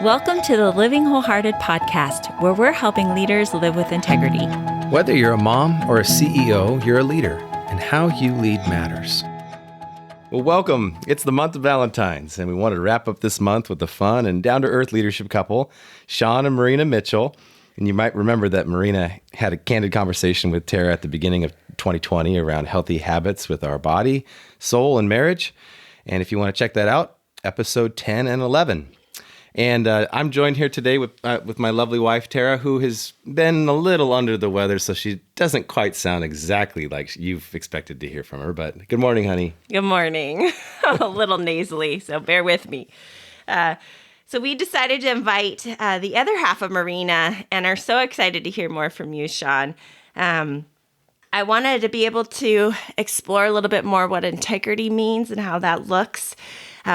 Welcome to the Living Wholehearted podcast, where we're helping leaders live with integrity. Whether you're a mom or a CEO, you're a leader, and how you lead matters. Well, welcome. It's the month of Valentine's, and we wanted to wrap up this month with a fun and down-to-earth leadership couple, Shawn and Marina Mitchell. And you might remember that Marina had a candid conversation with Tara at the beginning of 2020 around healthy habits with our body, soul, and marriage. And if you want to check that out, episode 10 and 11. And I'm joined here today with my lovely wife, Tara, who has been a little under the weather, so she doesn't quite sound exactly like you've expected to hear from her. But good morning, honey. Good morning. A little nasally, so bear with me. So we decided to invite the other half of Marina and are so excited to hear more from you, Shawn. I wanted to be able to explore a little bit more what integrity means and how that looks.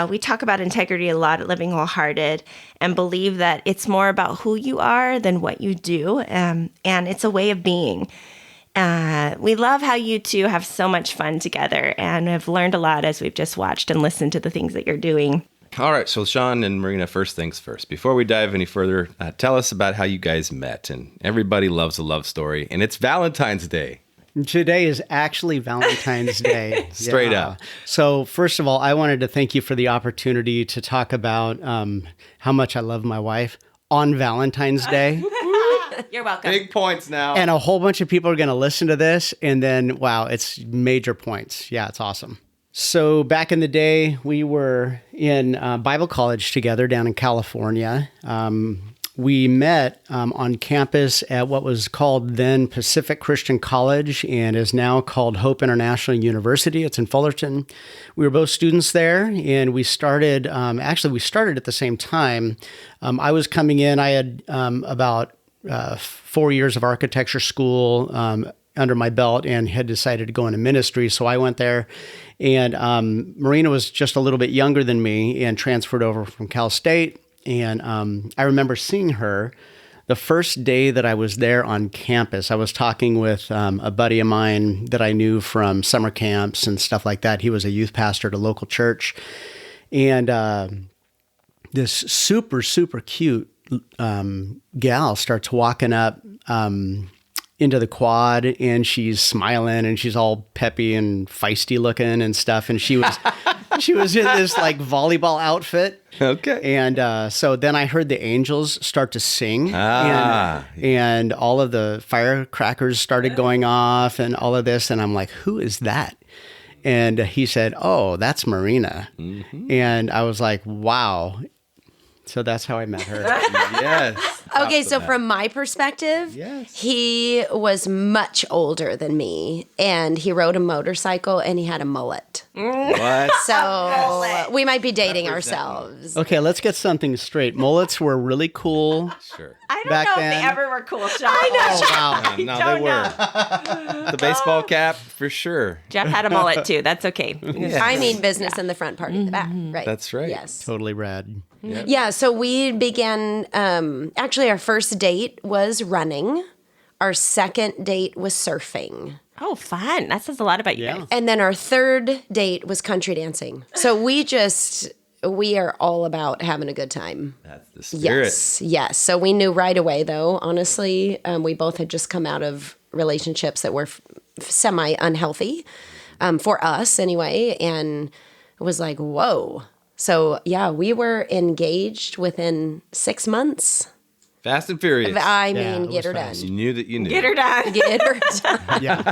We talk about integrity a lot at Living Wholehearted and believe that it's more about who you are than what you do, and it's a way of being. We love how you two have so much fun together and have learned a lot as we've just watched and listened to the things that you're doing. All right, so Shawn and Marina, first things first. Before we dive any further, tell us about how you guys met. And everybody loves a love story, and it's Valentine's Day. Today is actually Valentine's Day. Straight up. So first of all, I wanted to thank you for the opportunity to talk about how much I love my wife on Valentine's Day. You're welcome. Big points now. And a whole bunch of people are going to listen to this. And then, wow, it's major points. Yeah, it's awesome. So back in the day, we were in Bible college together down in California. We met on campus at what was called then Pacific Christian College and is now called Hope International University. It's in Fullerton. We were both students there, and we started, we started at the same time. I was coming in, I had about 4 years of architecture school under my belt and had decided to go into ministry. So I went there, and Marina was just a little bit younger than me and transferred over from Cal State. And I remember seeing her the first day that I was there on campus. I was talking with a buddy of mine that I knew from summer camps and stuff like that. He was a youth pastor at a local church. And this super, super cute gal starts walking up into the quad, and she's smiling, and she's all peppy and feisty looking and stuff. And she was... She was in this like volleyball outfit. Okay. And so then I heard the angels start to sing. And all of the firecrackers started going off and all of this. And I'm like, who is that? And he said, oh, that's Marina. Mm-hmm. And I was like, wow. So that's how I met her. Yes. Okay, so from my perspective, yes. He was much older than me, and he rode a motorcycle, and he had a mullet. What? So we might be dating ourselves. Okay, let's get something straight. Mullets were really cool. Sure. I don't Back know then. if they ever were cool, Shawn. I know. Wow. No, don't they were. The baseball cap, for sure. Jeff had a mullet too. That's okay. I mean business in the front, part in the back. Right. That's right. Yes. Totally rad. Yep. Yeah, so we began, actually our first date was running. Our second date was surfing. Oh, fun. That says a lot about you Yeah. guys. And then our third date was country dancing. So we are all about having a good time. That's the spirit. Yes. So we knew right away, though, honestly, we both had just come out of relationships that were semi-unhealthy for us anyway. And it was like, whoa. So, yeah, we were engaged within 6 months. Fast and furious. I Yeah, mean, it get was her fast. You done. knew that you knew. Get her done. Get her done. Yeah.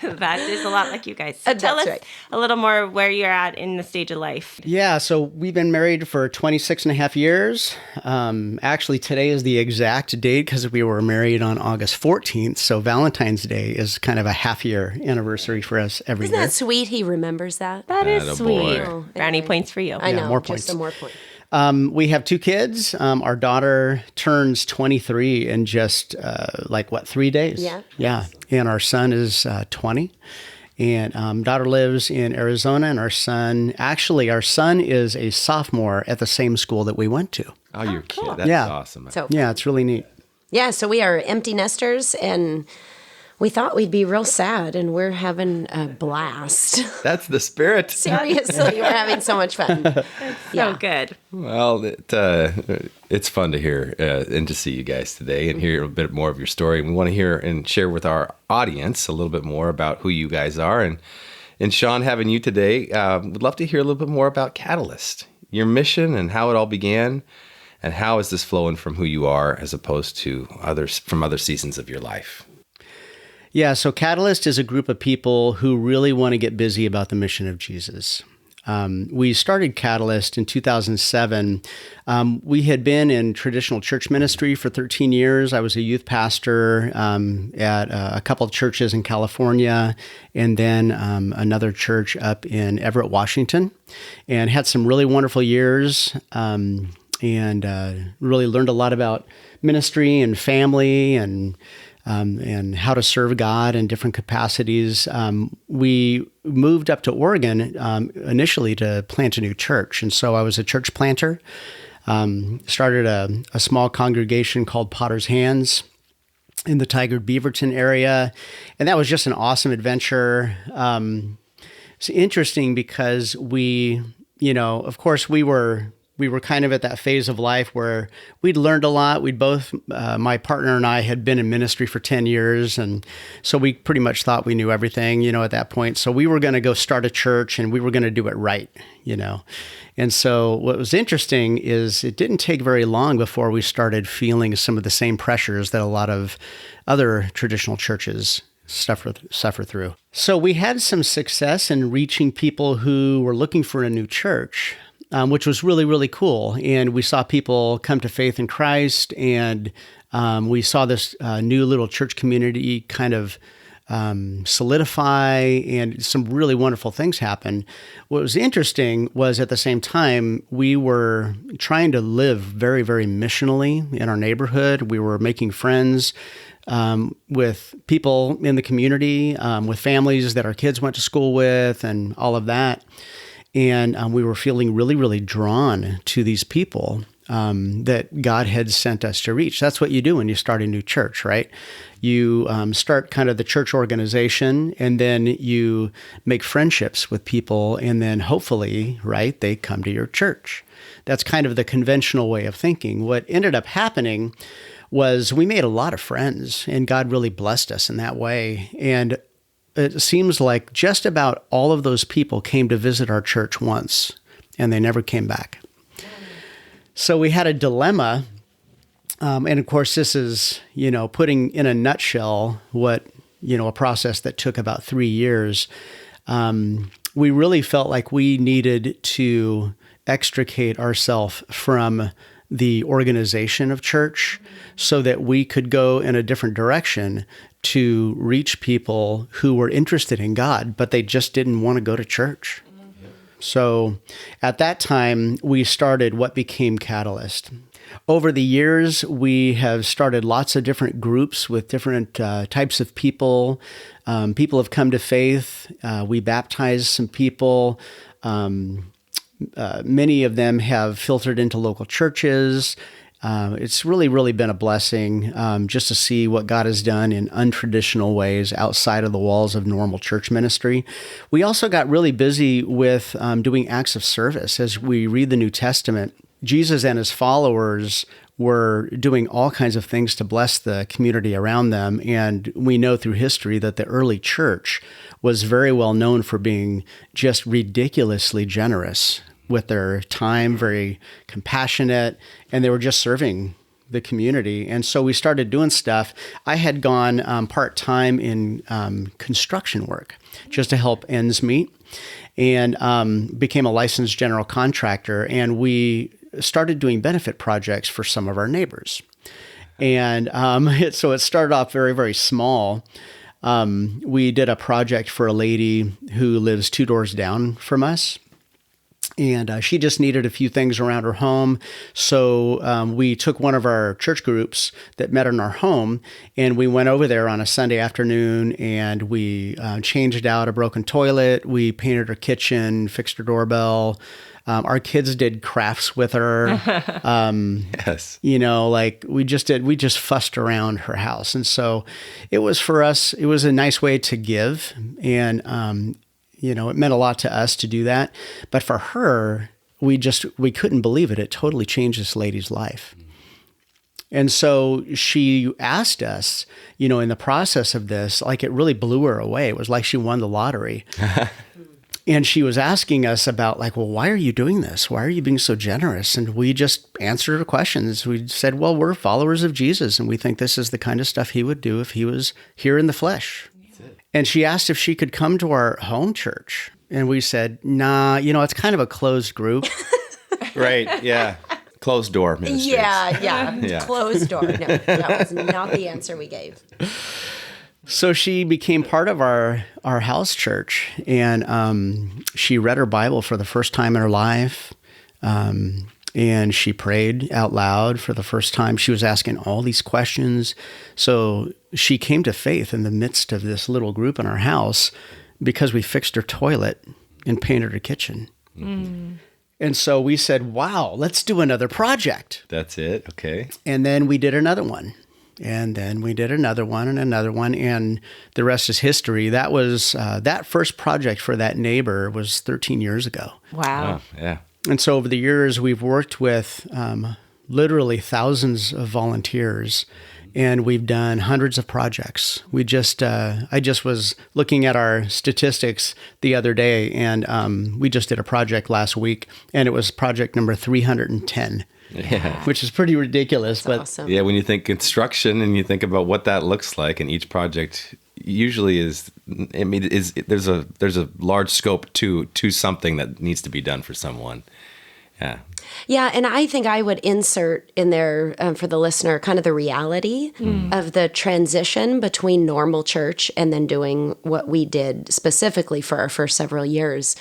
That is a lot like you guys. So tell That's us right. a little more where you're at in the stage of life. Yeah, so we've been married for 26 and a half years. Actually, today is the exact date because we were married on August 14th. So Valentine's Day is kind of a half-year anniversary for us every Isn't year. that sweet? He remembers that. That is Attaboy. sweet. Oh, Brownie anyway. points for you. I know. more just points. some more points. We have 2 kids. Our daughter turns 23 in just 3 days? Yeah. Yeah. And our son is 20. And daughter lives in Arizona, and our son is a sophomore at the same school that we went to. Oh, you're cool. cute. That's Yeah. awesome. So Yeah, it's really neat. yeah, so we are empty nesters, and we thought we'd be real sad, and we're having a blast. That's the spirit. Seriously, we're having so much fun. So good. Well, it's fun to hear and to see you guys today and hear a bit more of your story. We want to hear and share with our audience a little bit more about who you guys are. And Shawn, having you today, would love to hear a little bit more about Catalyst, your mission and how it all began, and how is this flowing from who you are as opposed to others from other seasons of your life? Yeah, so Catalyst is a group of people who really want to get busy about the mission of Jesus. We started Catalyst in 2007. We had been in traditional church ministry for 13 years. I was a youth pastor at a couple of churches in California, and then another church up in Everett, Washington, and had some really wonderful years and really learned a lot about ministry and family and how to serve God in different capacities. We moved up to Oregon initially to plant a new church. And so I was a church planter, started a small congregation called Potter's Hands in the Tigard Beaverton area. And that was just an awesome adventure. It's interesting because of course, we were kind of at that phase of life where we'd learned a lot. We'd both, my partner and I had been in ministry for 10 years. And so we pretty much thought we knew everything, at that point. So we were going to go start a church and we were going to do it right, And so what was interesting is it didn't take very long before we started feeling some of the same pressures that a lot of other traditional churches suffer through. So we had some success in reaching people who were looking for a new church. Which was really, really cool. And we saw people come to faith in Christ, and we saw this new little church community kind of solidify, and some really wonderful things happen. What was interesting was at the same time, we were trying to live very, very missionally in our neighborhood. We were making friends with people in the community, with families that our kids went to school with, and all of that. And we were feeling really, really drawn to these people that God had sent us to reach. That's what you do when you start a new church, right? You start kind of the church organization, and then you make friendships with people, and then hopefully, right, they come to your church. That's kind of the conventional way of thinking. What ended up happening was we made a lot of friends, and God really blessed us in that way. And it seems like just about all of those people came to visit our church once, and they never came back. So we had a dilemma. And of course, this is, putting in a nutshell what, a process that took about 3 years. We really felt like we needed to extricate ourselves from the organization of church so that we could go in a different direction to reach people who were interested in God, but they just didn't want to go to church. So at that time, we started what became Catalyst. Over the years, we have started lots of different groups with different types of people. People have come to faith. We baptized some people. Many of them have filtered into local churches. It's really, really been a blessing just to see what God has done in untraditional ways outside of the walls of normal church ministry. We also got really busy with doing acts of service. As we read the New Testament, Jesus and his followers were doing all kinds of things to bless the community around them. And we know through history that the early church was very well known for being just ridiculously generous with their time, very compassionate, and they were just serving the community. And so we started doing stuff. I had gone part-time in construction work just to help ends meet, and became a licensed general contractor. And we started doing benefit projects for some of our neighbors. And so it started off very, very small. We did a project for a lady who lives 2 doors down from us. And she just needed a few things around her home. So we took one of our church groups that met in our home, and we went over there on a Sunday afternoon, and we changed out a broken toilet. We painted her kitchen, fixed her doorbell. Our kids did crafts with her. Yes. Like we just fussed around her house. And so it was for us, it was a nice way to give. And, it meant a lot to us to do that. But for her, we couldn't believe it. It totally changed this lady's life. And so she asked us, in the process of this, like it really blew her away. It was like she won the lottery. And she was asking us about like, well, why are you doing this? Why are you being so generous? And we just answered her questions. We said, well, we're followers of Jesus, and we think this is the kind of stuff he would do if he was here in the flesh. And she asked if she could come to our home church. And we said, nah, it's kind of a closed group. Right, yeah. Closed door ministries. Yeah. Closed door. No, that was not the answer we gave. So she became part of our house church, and she read her Bible for the first time in her life, and she prayed out loud for the first time. She was asking all these questions. So she came to faith in the midst of this little group in our house because we fixed her toilet and painted her kitchen. Mm-hmm. And so we said, wow, let's do another project. That's it. Okay. And then we did another one. And then we did another one and another one, and the rest is history. That was that first project for that neighbor was 13 years ago. Wow. Oh, yeah. And so over the years, we've worked with literally thousands of volunteers, and we've done hundreds of projects. I just was looking at our statistics the other day, and we just did a project last week, and it was project number 310. Yeah. Which is pretty ridiculous. That's but awesome. Yeah, when you think construction and you think about what that looks like, and each project usually there's a large scope to something that needs to be done for someone. Yeah. Yeah, and I think I would insert in there for the listener kind of the reality of the transition between normal church and then doing what we did specifically for our first several years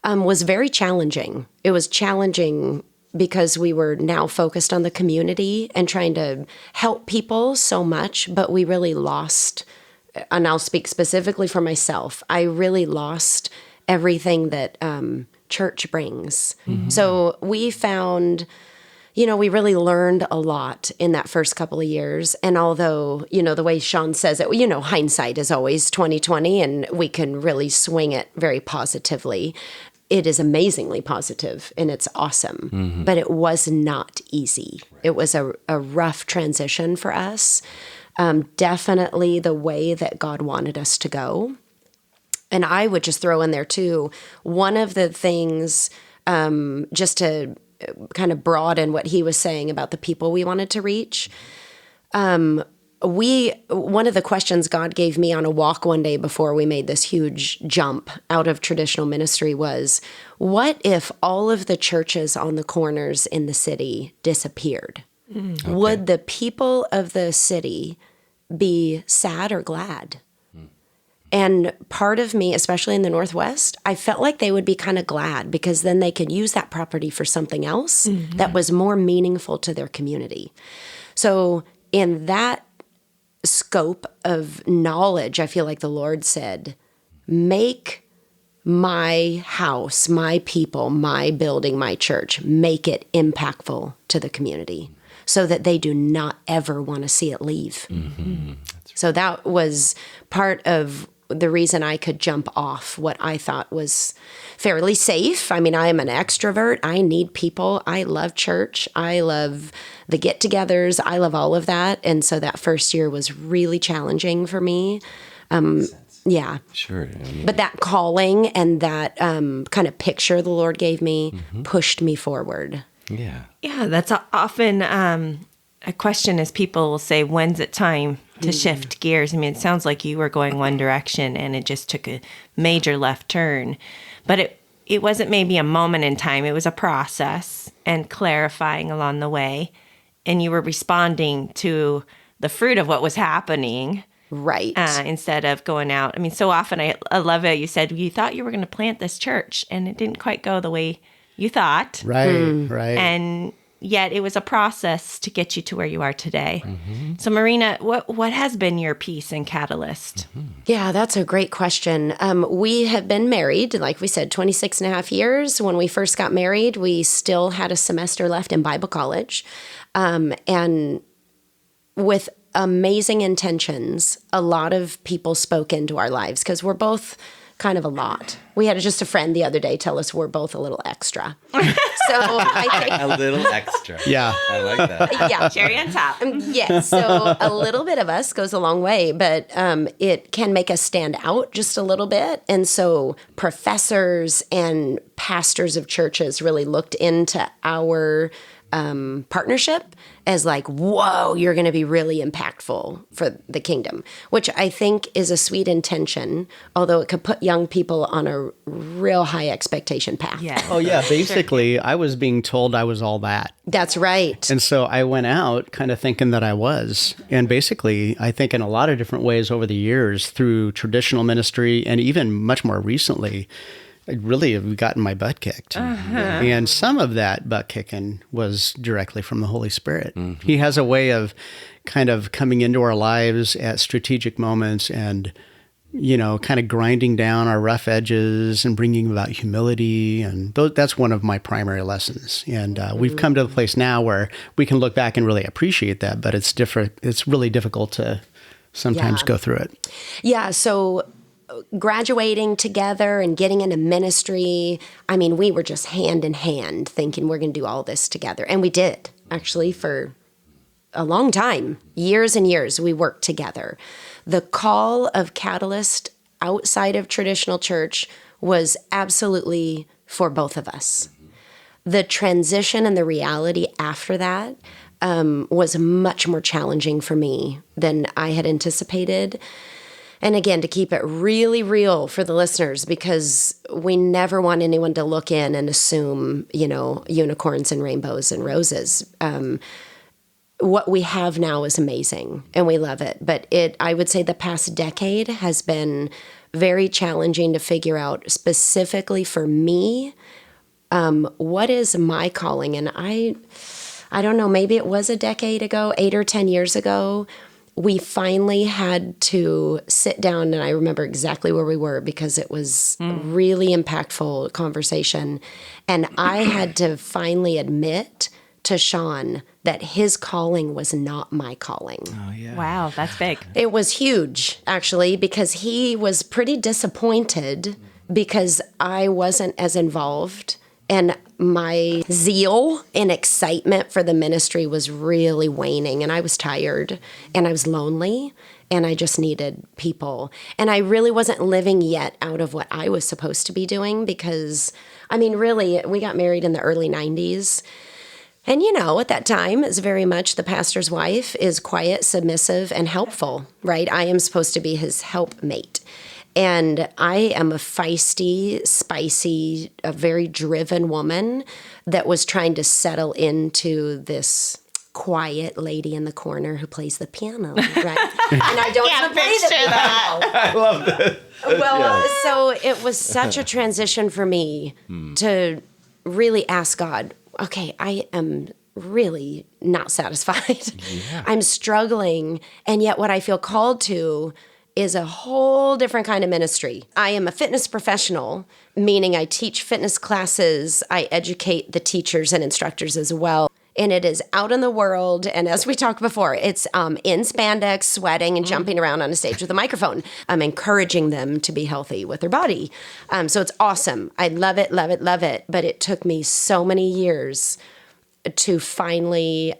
was very challenging. It was challenging because we were now focused on the community and trying to help people so much, but we really lost, and I'll speak specifically for myself, I really lost everything that church brings. Mm-hmm. So we found, we really learned a lot in that first couple of years. And although, the way Shawn says it, hindsight is always 20/20, and we can really swing it very positively. It is amazingly positive and it's awesome, but it was not easy. Right. It was a rough transition for us. Definitely the way that God wanted us to go. And I would just throw in there too, one of the things, just to kind of broaden what he was saying about the people we wanted to reach, one of the questions God gave me on a walk one day before we made this huge jump out of traditional ministry was, what if all of the churches on the corners in the city disappeared? Okay. Would the people of the city be sad or glad? And part of me, especially in the Northwest, I felt like they would be kind of glad because then they could use that property for something else that was more meaningful to their community. So in that scope of knowledge, I feel like the Lord said, make my house, my people, my building, my church, make it impactful to the community so that they do not ever want to see it leave. Mm-hmm. So that was part of the reason I could jump off what I thought was fairly safe. I mean, I am an extrovert. I need people. I love church. I love the get-togethers. I love all of that. And so that first year was really challenging for me. Yeah. Sure. But that calling and that kind of picture the Lord gave me pushed me forward. Yeah. Yeah, that's often a question as people will say, when's it time to shift gears? I mean, it sounds like you were going one direction and it just took a major left turn. But it wasn't maybe a moment in time. It was a process and clarifying along the way. And you were responding to the fruit of what was happening Right. Instead of going out. I mean, so often I love it. You said you thought you were going to plant this church and it didn't quite go the way you thought. Right. Right. And yet it was a process to get you to where you are today. So Marina, what has been your piece and catalyst? Yeah, that's a great question. We have been married, like we said, 26 and a half years. When we first got married, we still had a semester left in Bible college. And with amazing intentions, a lot of people spoke into our lives because we're both kind of a lot. We had just a friend the other day tell us we're both a little extra. So I think A little extra. Yeah. I like that. yeah. Cherry on top. Yeah, so a little bit of us goes a long way, but it can make us stand out just a little bit. And so professors and pastors of churches really looked into our partnership as like, whoa, you're going to be really impactful for the kingdom, which I think is a sweet intention, although it could put young people on a real high expectation path. Yeah. Oh, yeah. Basically, I was being told I was all that. That's right. And so I went out kind of thinking that I was. And basically, I think in a lot of different ways over the years through traditional ministry and even much more recently, I really have gotten my butt kicked. And some of that butt kicking was directly from the Holy Spirit. He has a way of kind of coming into our lives at strategic moments and, you know, kind of grinding down our rough edges and bringing about humility. And that's one of my primary lessons. And we've come to the place now where we can look back and really appreciate that, but it's different. It's really difficult to sometimes go through it. Yeah, so graduating together and getting into ministry, I mean, we were just hand in hand thinking we're going to do all this together. And we did, actually, for a long time, years and years, we worked together. The call of Catalyst outside of traditional church was absolutely for both of us. The transition and the reality after that was much more challenging for me than I had anticipated. And again, to keep it really real for the listeners, because we never want anyone to look in and assume, you know, unicorns and rainbows and roses. What we have now is amazing and we love it. But I would say the past decade has been very challenging to figure out specifically for me, what is my calling? And I don't know, maybe it was a decade ago, 8 or 10 years ago, we finally had to sit down, and I remember exactly where we were because it was a really impactful conversation. And I had to finally admit to Shawn that his calling was not my calling. Oh, yeah. Wow, that's big. It was huge, actually, because he was pretty disappointed because I wasn't as involved. And my zeal and excitement for the ministry was really waning, and I was tired, and I was lonely, and I just needed people. And I really wasn't living yet out of what I was supposed to be doing because, I mean, really, we got married in the early 90s. And, you know, at that time, it's very much the pastor's wife is quiet, submissive, and helpful, right? I am supposed to be his helpmate. And I am a feisty, spicy, a very driven woman that was trying to settle into this quiet lady in the corner who plays the piano, right? And I don't even play the piano. I love this. Well, so it was such a transition for me to really ask God, okay, I am really not satisfied. Yeah. I'm struggling. And yet what I feel called to is a whole different kind of ministry. I am a fitness professional, meaning I teach fitness classes. I educate the teachers and instructors as well. And it is out in the world. And as we talked before, it's in spandex, sweating, and jumping around on a stage with a microphone. I'm encouraging them to be healthy with their body. So it's awesome. I love it, love it, love it. But it took me so many years to finally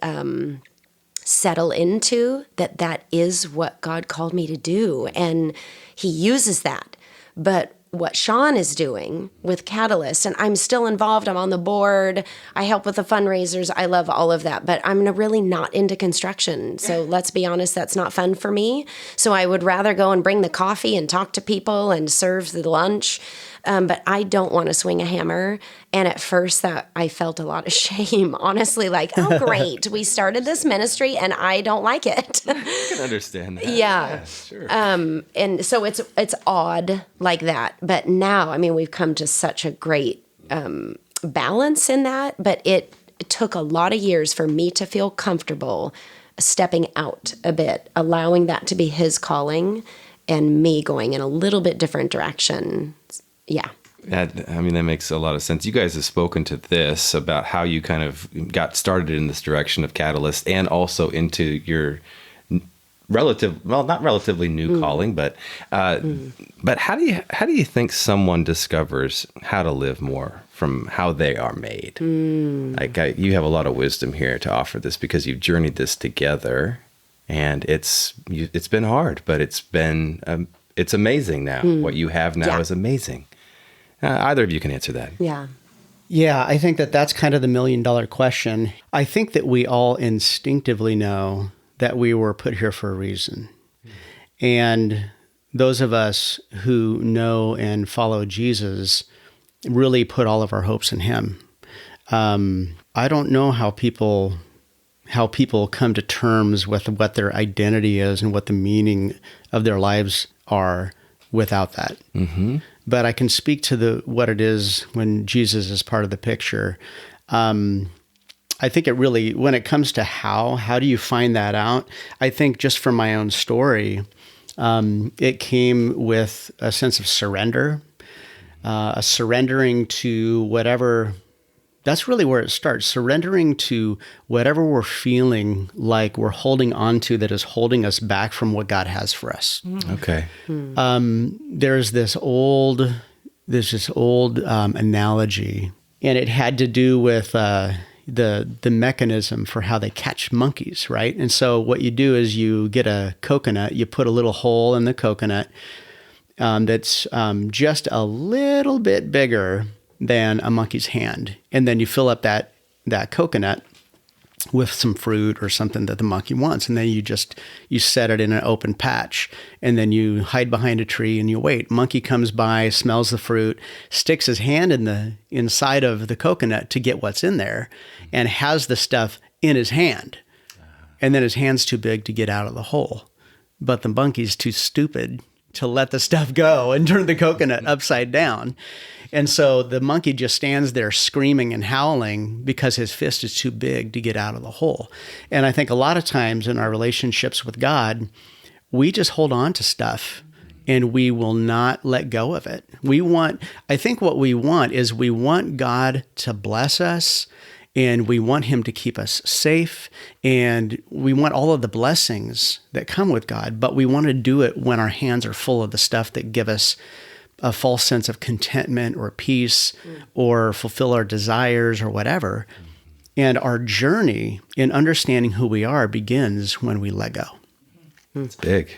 settle into that is what God called me to do. And he uses that. But what Shawn is doing with Catalyst, and I'm still involved, I'm on the board, I help with the fundraisers, I love all of that, but I'm really not into construction. So let's be honest, that's not fun for me. So I would rather go and bring the coffee and talk to people and serve the lunch. but I don't want to swing a hammer. And at first that I felt a lot of shame, honestly, like, oh, great. We started this ministry and I don't like it. I can understand that. Yeah. Sure. And so it's odd like that. But now, I mean, we've come to such a great balance in that, but it took a lot of years for me to feel comfortable stepping out a bit, allowing that to be his calling and me going in a little bit different direction. Yeah. That makes a lot of sense. You guys have spoken to this about how you kind of got started in this direction of Catalyst and also into your not relatively new calling, but how do you think someone discovers how to live more from how they are made? You have a lot of wisdom here to offer this because you've journeyed this together, and it's been hard, but it's amazing now. What you have now is amazing. Either of you can answer that. Yeah. Yeah, I think that's kind of the $1 million question. I think that we all instinctively know that we were put here for a reason. And those of us who know and follow Jesus really put all of our hopes in him. I don't know how people come to terms with what their identity is and what the meaning of their lives are without that. Mm-hmm. But I can speak to what it is when Jesus is part of the picture. I think it really, when it comes to how do you find that out? I think just from my own story, it came with a sense of surrender, a surrendering to whatever. That's really where it starts, surrendering to whatever we're feeling like we're holding on to that is holding us back from what God has for us. Okay. There's this old analogy, and it had to do with the mechanism for how they catch monkeys, right? And so what you do is you get a coconut, you put a little hole in the coconut that's just a little bit bigger than a monkey's hand. And then you fill up that coconut with some fruit or something that the monkey wants. And then you set it in an open patch, and then you hide behind a tree and you wait. Monkey comes by, smells the fruit, sticks his hand in the inside of the coconut to get what's in there, and has the stuff in his hand. And then his hand's too big to get out of the hole. But the monkey's too stupid to let the stuff go and turn the coconut upside down. And so the monkey just stands there screaming and howling because his fist is too big to get out of the hole. And I think a lot of times in our relationships with God, we just hold on to stuff and we will not let go of it. I think what we want is we want God to bless us, and we want him to keep us safe, and we want all of the blessings that come with God, but we want to do it when our hands are full of the stuff that give us a false sense of contentment or peace or fulfill our desires or whatever. And our journey in understanding who we are begins when we let go. It's big.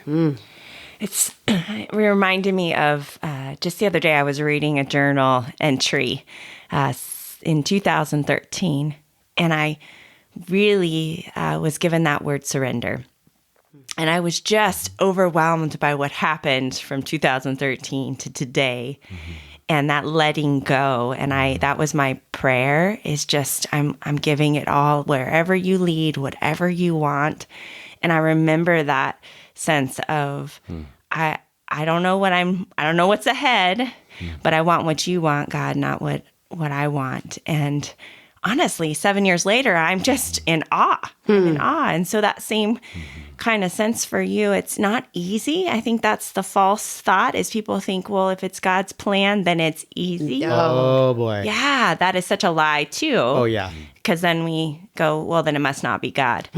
It reminded me of just the other day I was reading a journal entry in 2013, and I really was given that word surrender. And I was just overwhelmed by what happened from 2013 to today, and that letting go. And that was my prayer, is just I'm giving it all, wherever you lead, whatever you want. And I remember that sense of I don't know what's ahead, but I want what you want, God, not what I want. And honestly, 7 years later, I'm just in awe. I'm in awe. And so that same kind of sense for you, it's not easy. I think that's the false thought, is people think, well, if it's God's plan, then it's easy. Oh, boy. Yeah, that is such a lie, too. Oh, yeah. Because then we go, well, then it must not be God.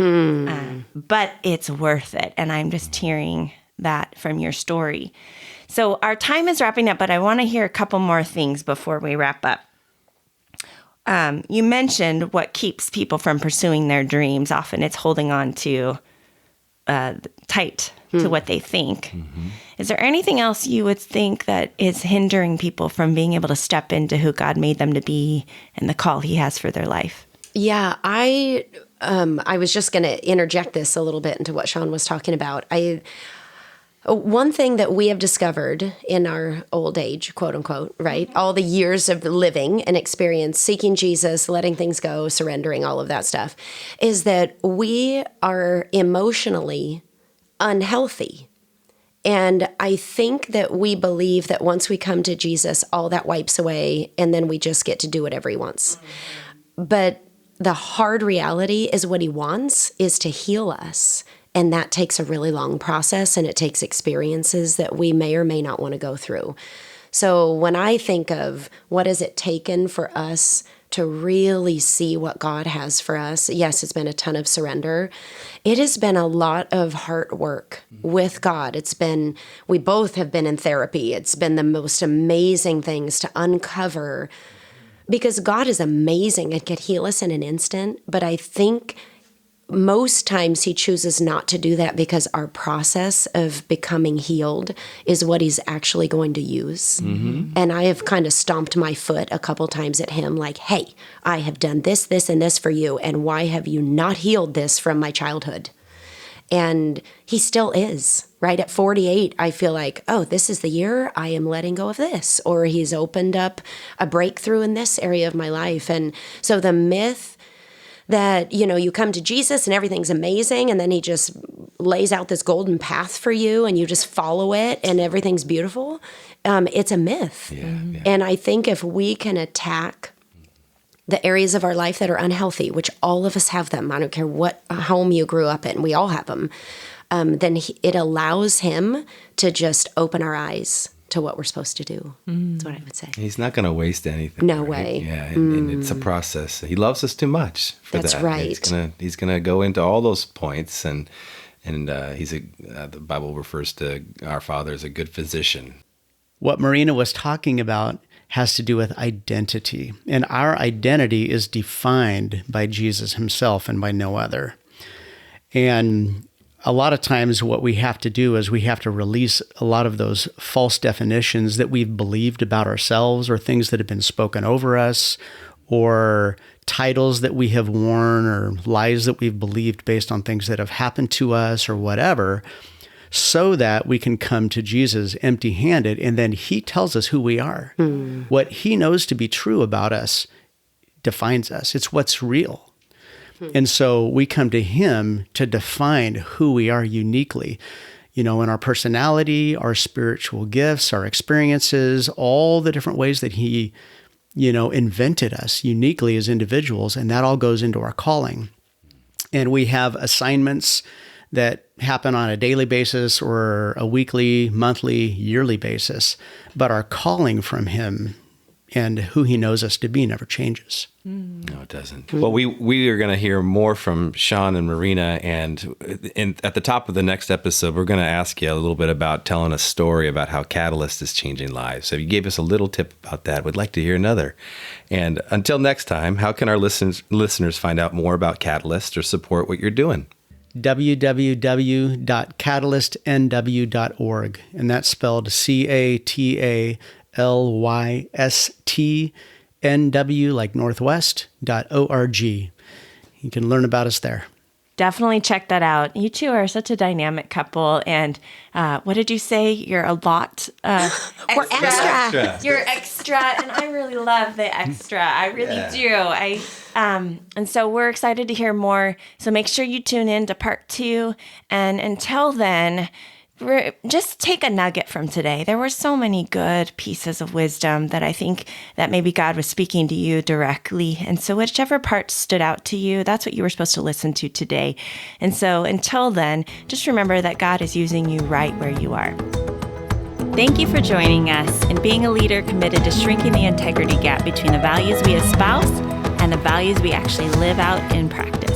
But it's worth it. And I'm just hearing that from your story. So our time is wrapping up, but I want to hear a couple more things before we wrap up. You mentioned what keeps people from pursuing their dreams. Often it's holding on to tight to what they think. Is there anything else you would think that is hindering people from being able to step into who God made them to be and the call he has for their life? Yeah, I was just going to interject this a little bit into what Shawn was talking about. One thing that we have discovered in our old age, quote unquote, right? All the years of living and experience, seeking Jesus, letting things go, surrendering, all of that stuff, is that we are emotionally unhealthy. And I think that we believe that once we come to Jesus, all that wipes away and then we just get to do whatever he wants. But the hard reality is what he wants is to heal us. And that takes a really long process, and it takes experiences that we may or may not want to go through. So when I think of what has it taken for us to really see what God has for us, yes, it's been a ton of surrender. It has been a lot of heart work with God. We both have been in therapy. It's been the most amazing things to uncover, because God is amazing and can heal us in an instant. But I think most times he chooses not to do that because our process of becoming healed is what he's actually going to use. Mm-hmm. And I have kind of stomped my foot a couple times at him like, hey, I have done this, this, and this for you. And why have you not healed this from my childhood? And he still is. Right at 48, I feel like, oh, this is the year I am letting go of this. Or he's opened up a breakthrough in this area of my life. And so the myth that, you come to Jesus and everything's amazing, and then he just lays out this golden path for you and you just follow it and everything's beautiful. It's a myth. Yeah. And I think if we can attack the areas of our life that are unhealthy, which all of us have them, I don't care what home you grew up in, we all have them, then it allows him to just open our eyes to what we're supposed to do. That's what I would say. He's not going to waste anything. No right? way. Yeah, and it's a process. He loves us too much for That's that. right. He's gonna go into all those points, and the Bible refers to our Father as a good physician. What Marina was talking about has to do with identity, and our identity is defined by Jesus himself and by no other. And a lot of times what we have to do is we have to release a lot of those false definitions that we've believed about ourselves, or things that have been spoken over us, or titles that we have worn, or lies that we've believed based on things that have happened to us or whatever, so that we can come to Jesus empty-handed, and then he tells us who we are. What he knows to be true about us defines us. It's what's real. And so we come to him to define who we are uniquely, in our personality, our spiritual gifts, our experiences, all the different ways that he, invented us uniquely as individuals. And that all goes into our calling. And we have assignments that happen on a daily basis or a weekly, monthly, yearly basis. But our calling from him and who he knows us to be never changes. No, it doesn't. Well, we are going to hear more from Shawn and Marina, and at the top of the next episode, we're going to ask you a little bit about telling a story about how Catalyst is changing lives. So you gave us a little tip about that. We'd like to hear another. And until next time, how can our listeners find out more about Catalyst or support what you're doing? www.catalystnw.org, and that's spelled CATALYSTNW, like northwest.org. You can learn about us there. Definitely check that out. You two are such a dynamic couple. And what did you say? You're a lot. We're extra. You're extra. And I really love the extra. I really do. And so we're excited to hear more. So make sure you tune in to part 2. And until then, just take a nugget from today. There were so many good pieces of wisdom that I think that maybe God was speaking to you directly. And so whichever part stood out to you, that's what you were supposed to listen to today. And so until then, just remember that God is using you right where you are. Thank you for joining us and being a leader committed to shrinking the integrity gap between the values we espouse and the values we actually live out in practice.